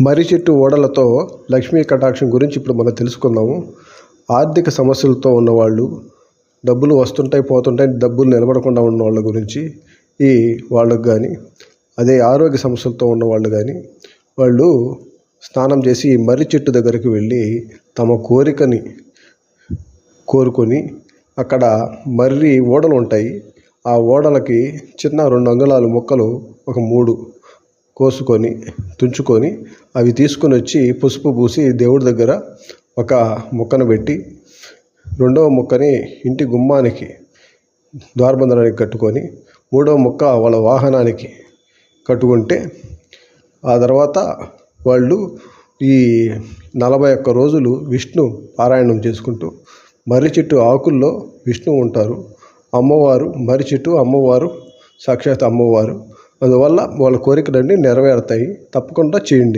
మర్రి చెట్టు ఓడలతో లక్ష్మీ కటాక్షం గురించి ఇప్పుడు మనం తెలుసుకుందాము. ఆర్థిక సమస్యలతో ఉన్నవాళ్ళు, డబ్బులు వస్తుంటాయి పోతుంటాయి, డబ్బులు నిలబడకుండా ఉన్న వాళ్ళ గురించి ఈ వాళ్ళకు కానీ, అదే ఆరోగ్య సమస్యలతో ఉన్నవాళ్ళు కానీ, వాళ్ళు స్నానం చేసి మర్రి చెట్టు దగ్గరికి వెళ్ళి తమ కోరికని కోరుకొని, అక్కడ మర్రి ఓడలు ఉంటాయి, ఆ ఓడలకి చిన్న 2 అంగుళాల ముక్కలు ఒక 3 కోసుకొని తుంచుకొని అవి తీసుకొని వచ్చి పసుపు పూసి దేవుడి దగ్గర ఒక ముక్కను పెట్టి, రెండవ ముక్కని ఇంటి గుమ్మానికి ద్వారబంధనానికి కట్టుకొని, మూడవ ముక్క వాళ్ళ వాహనానికి కట్టుకుంటే, ఆ తర్వాత వాళ్ళు ఈ 41 రోజులు విష్ణు పారాయణం చేసుకుంటూ, మర్రి చెట్టు ఆకుల్లో విష్ణువు ఉంటారు. అమ్మవారు మర్రి చెట్టు, అమ్మవారు సాక్షాత్ అమ్మవారు. అందువల్ల వాళ్ళ కోరికలన్నీ నెరవేరుతాయి. తప్పకుండా చేయండి.